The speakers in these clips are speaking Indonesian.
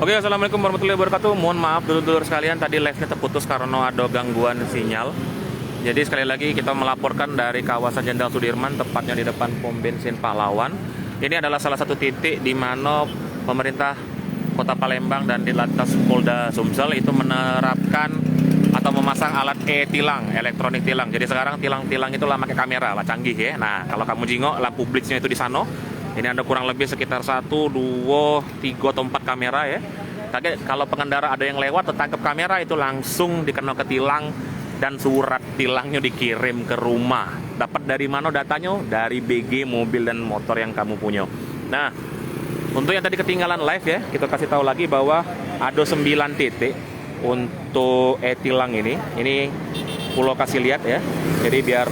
Oke, assalamualaikum warahmatullahi wabarakatuh. Mohon maaf dulur-dulur sekalian, tadi live-nya terputus karena ada gangguan sinyal. Jadi sekali lagi kita melaporkan dari kawasan Jenderal Sudirman, tepatnya di depan pom bensin Pahlawan. Ini adalah salah satu titik di mana pemerintah Kota Palembang dan di lantas Polda Sumsel itu menerapkan atau memasang alat e-tilang, elektronik tilang. Jadi sekarang tilang-tilang itu lah pakai kamera lah, canggih ya. Nah, kalau kamu jingok lampu blitznya itu di sana. Ini ada kurang lebih sekitar 1, 2, 3 atau 4 kamera ya. Kalau pengendara ada yang lewat tertangkap kamera itu langsung dikenal ke tilang dan surat tilangnya dikirim ke rumah. Dapat dari mana datanya? Dari BG mobil dan motor yang kamu punya. Nah, untuk yang tadi ketinggalan live ya, kita kasih tahu lagi bahwa ada 9 titik untuk e-tilang ini. Ini pulau kasih lihat ya. Jadi biar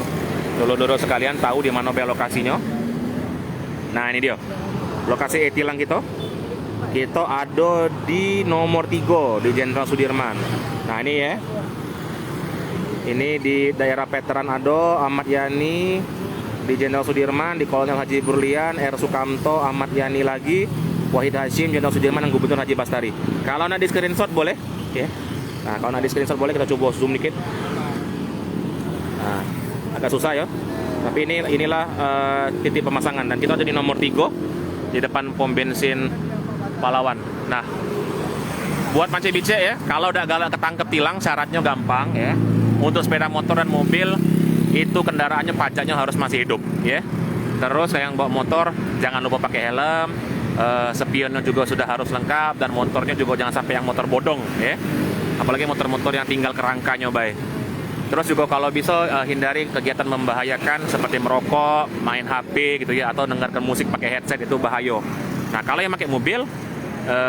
dulu-dulu sekalian tahu di mana lokasinya. Nah, ini dia. Lokasi e-tilang kita. Kita ada di nomor 3 di Jenderal Sudirman. Nah, ini ya. Ini di daerah Veteran Ado, Ahmad Yani di Jenderal Sudirman, di Kolonel Haji Burlian, R. Sukamto, Ahmad Yani lagi, Wahid Hashim, Jenderal Sudirman, dan Gubernur Haji Bastari. Kalau ada di screenshot boleh, ya. Nah, kalau ada di screenshot boleh, kita coba zoom dikit. Nah, agak susah ya. Tapi inilah titik pemasangan, dan kita ada di nomor 3 di depan pom bensin Pahlawan. Nah, buat Mance Bice ya, kalau udah galak ketangkep tilang syaratnya gampang ya. Untuk sepeda motor dan mobil itu kendaraannya pajaknya harus masih hidup ya. Terus yang bawa motor jangan lupa pakai helm, spionnya juga sudah harus lengkap, dan motornya juga jangan sampai yang motor bodong ya. Apalagi motor-motor yang tinggal kerangkanya baik. Terus juga kalau bisa hindari kegiatan membahayakan seperti merokok, main HP gitu ya, atau dengarkan musik pakai headset, itu bahaya. Nah, kalau yang pakai mobil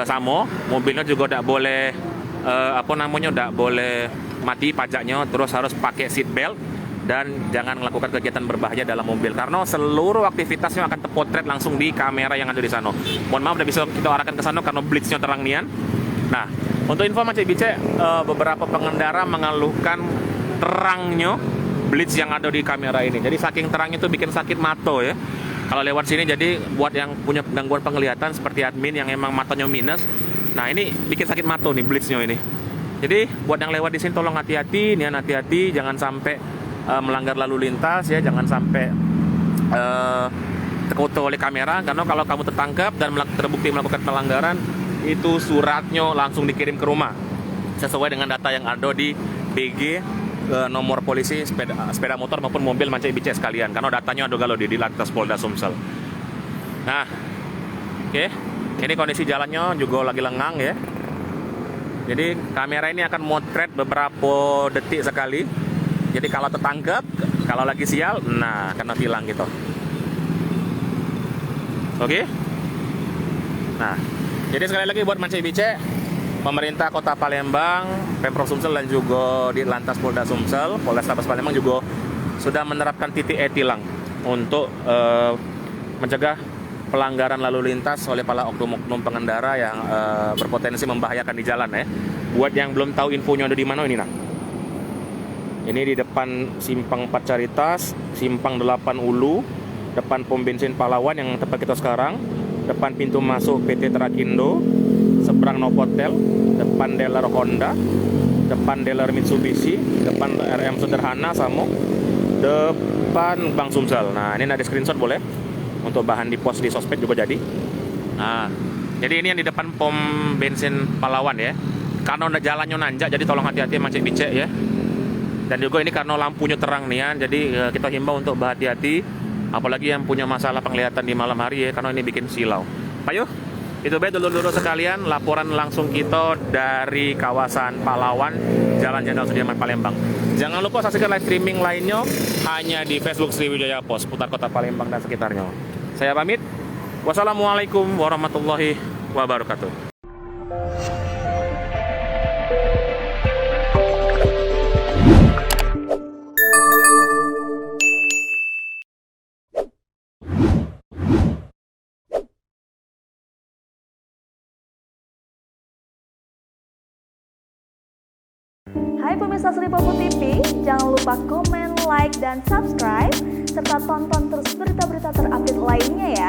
sama, mobilnya juga tidak boleh tidak boleh mati pajaknya, terus harus pakai seat belt dan jangan melakukan kegiatan berbahaya dalam mobil karena seluruh aktivitasnya akan terpotret langsung di kamera yang ada di sana. Mohon maaf tidak bisa kita arahkan ke sana karena blitznya terang nian. Nah, untuk info Mance Bice, beberapa pengendara mengeluhkan terangnya blitz yang ada di kamera ini. Jadi saking terangnya itu bikin sakit mata ya. Kalau lewat sini, jadi buat yang punya gangguan penglihatan seperti admin yang emang matanya minus, nah ini bikin sakit mata nih blitznya ini. Jadi buat yang lewat di sini tolong hati-hati, nian hati-hati, jangan sampai melanggar lalu lintas ya, jangan sampai terfoto oleh kamera, karena kalau kamu tertangkap dan terbukti melakukan pelanggaran, itu suratnya langsung dikirim ke rumah sesuai dengan data yang ada di BG nomor polisi sepeda motor maupun mobil Mance Bice sekalian, karena datanya ada galau di lantas Polda Sumsel. Nah, oke. Ini kondisi jalannya juga lagi lengang ya. Jadi kamera ini akan motret beberapa detik sekali. Jadi kalau tertangkap, kalau lagi sial, nah kena tilang gitu. Oke. Nah, jadi sekali lagi buat Mance Bice, pemerintah Kota Palembang, Pemprov Sumsel, dan juga di lantas Polda Sumsel, Polrestabes Palembang juga sudah menerapkan titik e-tilang untuk mencegah pelanggaran lalu lintas oleh para oknum-oknum pengendara yang berpotensi membahayakan di jalan ya. Buat yang belum tahu infonya ada di mana ini, nah. Ini di depan Simpang 4 Caritas, Simpang 8 Ulu, depan pom bensin Pahlawan yang tempat kita sekarang, depan pintu masuk PT Trakindo, seberang Novotel, depan dealer Honda, depan dealer Mitsubishi, depan RM Sederhana sama depan Bank Sumsel. Nah, ini ada screenshot boleh untuk bahan di post di sosmed juga jadi. Nah, jadi ini yang di depan pom bensin Pahlawan ya. Karena udah jalannya nanjak, jadi tolong hati-hati Mance Bice ya. Dan juga ini karena lampunya terang nih ya, jadi kita himbau untuk berhati-hati, apalagi yang punya masalah penglihatan di malam hari ya, karena ini bikin silau. Ayo, itu baik dulu-dulu sekalian, laporan langsung kita dari kawasan Pahlawan, Jalan Jenderal Sudirman Palembang. Jangan lupa saksikan live streaming lainnya hanya di Facebook Sriwijaya Pos, putar Kota Palembang dan sekitarnya. Saya pamit. Wassalamualaikum warahmatullahi wabarakatuh. Hai pemirsa Sri Popo TV, jangan lupa komen, like, dan subscribe, serta tonton terus berita-berita terupdate lainnya ya.